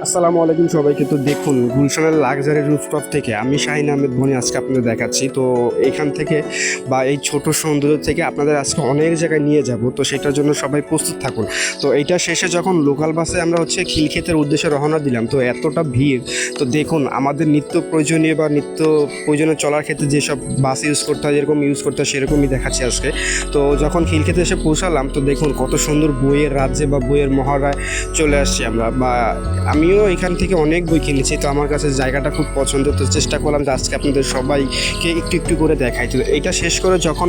আসসালামু আলাইকুম সবাইকে। তো দেখুন, গুলশানের লাক্সারি রুফটপ থেকে আমি শাহিন আহমেদ বনি আজকে আপনাদের দেখাচ্ছি। তো এখান থেকে বা এই ছোট সৌন্দর্য থেকে আপনাদের আজকে অনেক জায়গায় নিয়ে যাব, তো সেটার জন্য সবাই প্রস্তুত থাকুন। তো এইটা শেষে যখন লোকাল বাসে আমরা খিলক্ষেতের উদ্দেশ্যে রওনা দিলাম, তো এতটা ভিড়। তো দেখুন, আমাদের নিত্য প্রয়োজনীয় বা নিত্য প্রয়োজনীয় চলার ক্ষেত্রে যেসব বাস ইউজ করতে হয়, যেরকম ইউজ করতে হয় সেরকমই দেখাচ্ছি আজকে। তো যখন খিলক্ষেতে এসে পৌঁছালাম, তো দেখুন কত সুন্দর বইয়ের রাজ্যে বা বইয়ের মহড়ায় চলে আসছি আমরা। বা আমিও এখান থেকে অনেক বই কিনেছি, তো আমার কাছে জায়গাটা খুব পছন্দ। তো চেষ্টা করলাম যে আজকে আপনাদের সবাইকে একটু একটু করে দেখাই। তো এটা শেষ করে যখন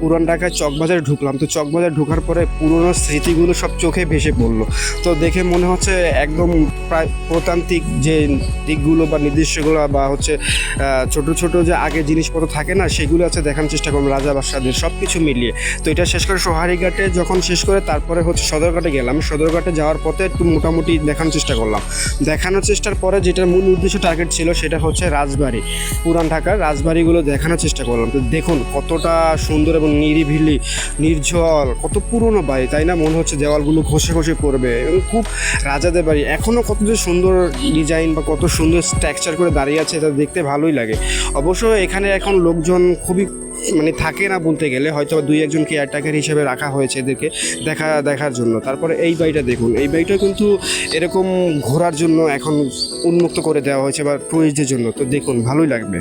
পুরান ঢাকায় চকবাজারে ঢুকলাম, তো চকবাজার ঢোকার পরে পুরনো স্মৃতিগুলো সব চোখে ভেসে পড়লো। তো দেখে মনে হচ্ছে একদম প্রায় প্রতান্ত্রিক যে দিকগুলো বা নির্দিষ্টগুলো বা ছোট ছোট যে আগে জিনিসপত্র থাকে না, সেগুলো দেখানোর চেষ্টা করলাম, রাজা বাদশাদের সব কিছু মিলিয়ে। তো এটা শেষ করে সোহারিঘাটে যখন শেষ করে তারপরে সদরঘাটে গেলাম। সদরঘাটে যাওয়ার পথে একটু মোটামুটি দেখানোর চেষ্টা করলাম। দেখানোর চেষ্টার পরে যেটার মূল উদ্দেশ্য টার্গেট ছিল সেটা হচ্ছে রাজবাড়ি, পুরান ঢাকার রাজবাড়িগুলো দেখানোর চেষ্টা করলাম। তো দেখুন কতটা সুন্দর এবং নিরিবিলি, নির্ঝর, কত পুরনো বাড়ি, তাই না? মনে হচ্ছে দেওয়ালগুলো ঘষে ঘষে পড়বে এবং খুব রাজাদের বাড়ি। এখনও কত যে সুন্দর ডিজাইন বা কত সুন্দর স্ট্রাকচার করে দাঁড়িয়ে আছে, এটা দেখতে ভালোই লাগে। অবশ্য এখানে এখন লোকজন খুবই থাকে না বলতে গেলে, হয়তো দুই একজন কেয়ারটেকার হিসেবে রাখা হয়েছে এদেরকে দেখার জন্য। তারপরে এই বাড়িটা দেখুন, এই বাড়িটা কিন্তু এরকম ঘোরার জন্য এখন উন্মুক্ত করে দেওয়া হয়েছে বা টুরিস্টদের জন্য। তো দেখুন ভালোই লাগবে।